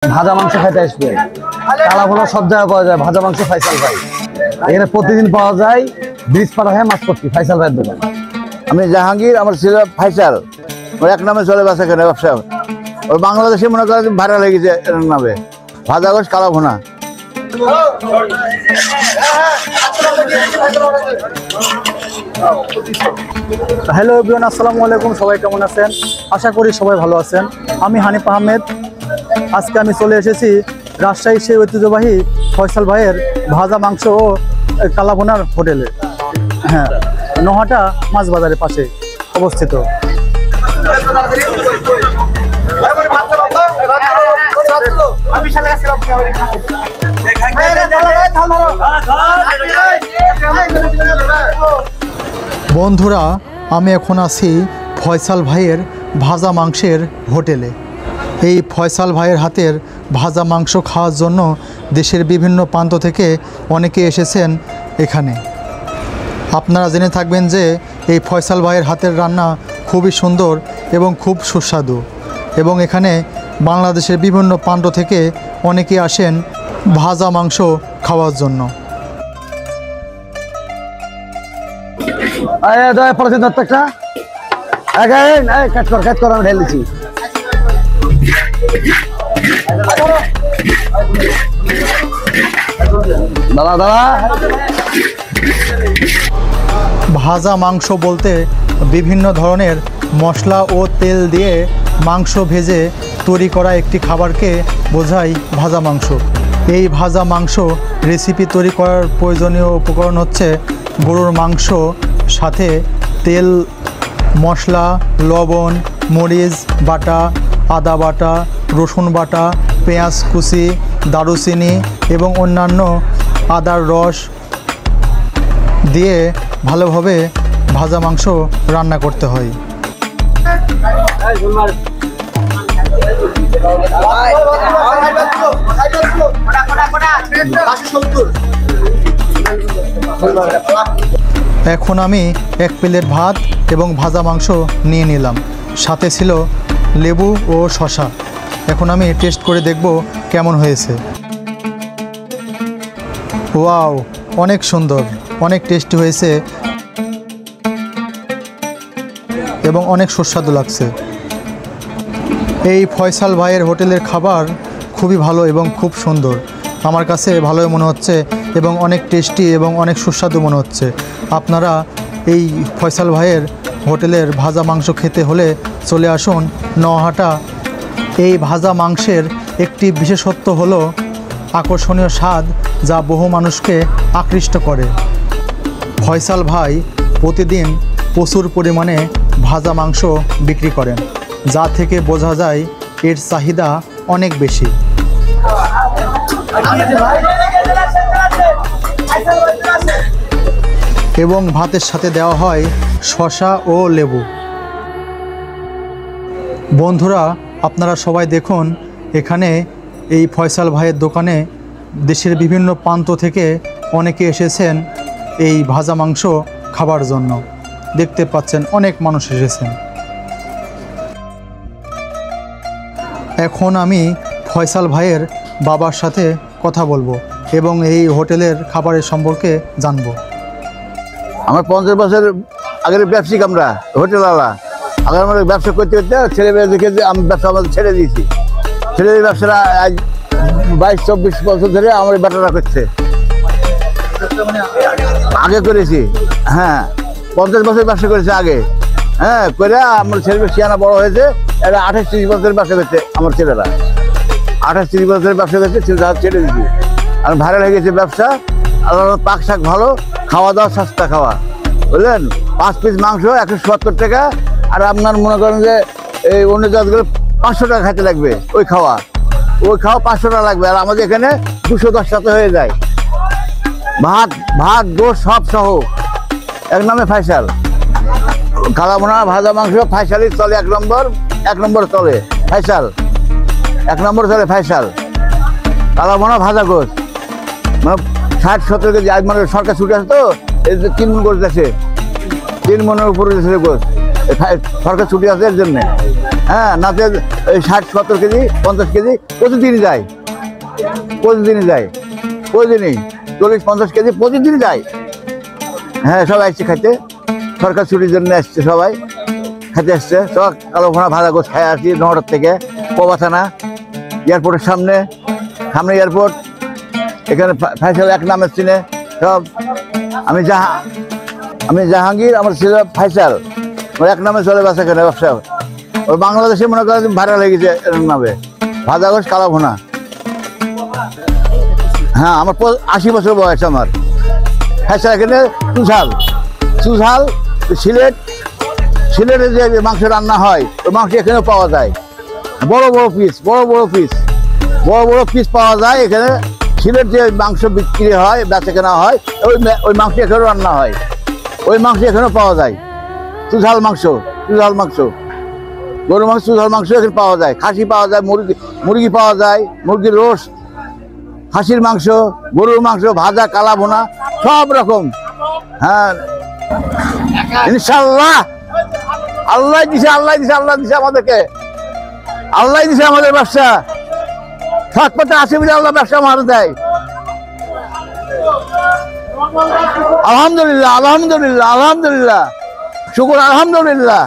ভাজা মাংস খাইতে আসবেন। কালাভোনা সব জায়গায় পাওয়া যায়, ভাজা মাংস ফাইসাল ভাই। এখানে প্রতিদিন পাওয়া যায় ব্রিজপাড়া হ্যাঁ মাছপট্টি ফাইসাল ভাইয়ের দোকান। আমি জাহাঙ্গীর, আমার ছেলে ফাইসাল, ওর এক নামে চলে বাসা কেন ব্যবসা। ওর বাংলাদেশে মনে করেন ভাইরাল হয়ে গেছে এর নামে ভাজা গোশ কালাভোনা। হ্যালো এভরিওয়ান, আসসালামু আলাইকুম। সবাই কেমন আছেন? আশা করি সবাই ভালো আছেন। আমি হানিফ আহমেদ। আজকে আমি চলে এসেছি রাজশাহীর সেই ঐতিহ্যবাহী ফয়সাল ভাইয়ের ভাজা মাংস ও কালাভোনার হোটেলে। হ্যাঁ, নহাটা মাছ বাজারের পাশে অবস্থিত। বন্ধুরা, আমি এখন আছি ফয়সাল ভাইয়ের ভাজা মাংসের হোটেলে। এই ফয়সাল ভাইয়ের হাতের ভাজা মাংস খাওয়ার জন্য দেশের বিভিন্ন প্রান্ত থেকে অনেকে এসেছেন এখানে। আপনারা জেনে থাকবেন যে এই ফয়সাল ভাইয়ের হাতের রান্না খুবই সুন্দর এবং খুব সুস্বাদু, এবং এখানে বাংলাদেশের বিভিন্ন প্রান্ত থেকে অনেকে আসেন ভাজা মাংস খাওয়ার জন্য। আমি ঢেলেছি ভাজা মাংস বলতে বিভিন্ন ধরনের মশলা ও তেল দিয়ে মাংস ভেজে তৈরি করা একটি খাবারকে বোঝায় ভাজা মাংস। এই ভাজা মাংস রেসিপি তৈরি করার প্রয়োজনীয় উপকরণ হচ্ছে গরুর মাংস, সাথে তেল, মশলা, লবণ, মরিচ বাটা, আদা বাটা, রসুন বাটা, পেঁয়াজ কুচি, দারুচিনি এবং অন্যান্য আদার রস দিয়ে ভালোভাবে ভাজা মাংস রান্না করতে হয়। এখন আমি এক প্লেট ভাত এবং ভাজা মাংস নিয়ে নিলাম, সাথে ছিল লেবু ও শসা। এখন আমি টেস্ট করে দেখব কেমন হয়েছে। ওয়াও, অনেক সুন্দর, অনেক টেস্টি হয়েছে এবং অনেক সুস্বাদু লাগছে। এই ফয়সাল ভাইয়ের হোটেলের খাবার খুবই ভালো এবং খুব সুন্দর, আমার কাছে ভালোই মনে হচ্ছে এবং অনেক টেস্টি এবং অনেক সুস্বাদু মনে হচ্ছে। আপনারা এই ফয়সাল ভাইয়ের হোটেলের ভাজা মাংস খেতে হলে চলে আসুন নহাটা। এই ভাজা মাংসের একটি বিশেষত্ব হলো আকর্ষণীয় স্বাদ, যা বহু মানুষকে আকৃষ্ট করে। ফয়সাল ভাই প্রতিদিন প্রচুর পরিমাণে ভাজা মাংস বিক্রি করেন, যা থেকে বোঝা যায় এর চাহিদা অনেক বেশি। এবং ভাতের সাথে দেওয়া হয় শসা ও লেবু। বন্ধুরা, আপনারা সবাই দেখুন, এখানে এই ফয়সাল ভাইয়ের দোকানে দেশের বিভিন্ন প্রান্ত থেকে অনেকে এসেছেন এই ভাজা মাংস খাবার জন্য। দেখতে পাচ্ছেন অনেক মানুষ এসেছেন। এখন আমি ফয়সাল ভাইয়ের বাবার সাথে কথা বলবো এবং এই হোটেলের খাবারের সম্পর্কে জানবো। আমার 50 বছর আগের ব্যবসায়িক, আমরা হোটেলওয়ালা। আগে আমরা ব্যবসা করতে করতে ছেলে মেয়ে দেখে যে আমি ব্যবসা আমাদের ছেড়ে দিয়েছি। ছেলে এই ব্যবসাটা আজ 22-24 বছর ধরে আমার বেটারা করছে। আগে করেছি, হ্যাঁ 50 বছর ব্যবসা করেছে আগে। হ্যাঁ করে আমার ছেলে সিয়ানা বড় হয়েছে, এরা 28-30 বছরের ব্যবসা করছে। আমার ছেলেরা 28-30 বছরের ব্যবসা করছে, ছেড়ে দিয়েছি। আর ভাইরাল হয়ে গেছে ব্যবসা। আর পাক শাক ভালো, খাওয়া দাওয়া সস্তা খাওয়া, বুঝলেন। 5 পিস মাংস 170 টাকা। আর আপনার মনে করেন যে এই অন্য জাতগুলো 500 টাকা খাইতে লাগবে। ওই খাওয়া 500 টাকা লাগবে। আর আমাদের এখানে 210 টাকা হয়ে যায়। ভাত গোশ সব সহ এক নামে ফাইসাল। কালাভোনা ভাজা মাংস ফাইসালই চলে, এক নম্বর চলে ফাইসাল, 1 নম্বর চলে ফাইসাল। কালাভোনা ভাজা গোশ মানে 60-70 কেজি। আজ মানে সরকার ছুটে আসে তো, এই যে 3 মন গোশ আছে, 3 মনের উপরে গোশ। সরকার ছুটি আছে এর জন্যে। হ্যাঁ, নাতে 60-70 কেজি 50 কেজি প্রতিদিনই যায়, প্রতিদিনই যায়, প্রতিদিনই 40-50 কেজি প্রতিদিনই যায়। হ্যাঁ, সবাই আসছে খাইতে, সরকার ছুটির জন্য আসছে, সবাই খেতে আসছে। সব কালো ভুনা ভাজা গোছ খাই আসছি নহরের থেকে, পবা থানা এয়ারপোর্টের সামনে, সামনে এয়ারপোর্ট, এখানে ফাইসাল এক নামের চিনে সব। আমি জাহাঙ্গীর, আমার ছিল ফাইসাল, ওর এক নামে চলে ব্যবসা কেন ব্যবসা। ওর বাংলাদেশে মনে করেন ভাইরাল হয়ে গেছে এর নামে, ভাজা গোছ কালো ভুনা। হ্যাঁ, আমার 80 বছর বয়স আমার। ফাইসাল এখানে চুঝাল সিলেটে যে মাংস রান্না হয় ওই মাংস এখানেও পাওয়া যায়, বড় বড় পিস পাওয়া যায় এখানে। সিলেট যে মাংস বিক্রি হয় বেচা কেনা হয় ওই মাংস এখানেও রান্না হয়, ওই মাংস এখানেও পাওয়া যায়। চুঝাল মাংস, গরু মাংস, চুঝাল মাংস এখানে পাওয়া যায়। খাসি পাওয়া যায়, মুরগি পাওয়া যায়, মুরগির রোস্ট, খাসির মাংস, গরুর মাংস ভাজা, কালা ভুনা সব রকম। হ্যাঁ, ইনশাআল্লাহ আল্লাহ দিছে আমাদেরকে, আল্লাহ দিছে আমাদের ব্যবসা। সৎ পথে আছে বলে আল্লাহ ব্যবসা মার দেয়। আলহামদুলিল্লাহ, শুকুর, আলহামদুলিল্লাহ।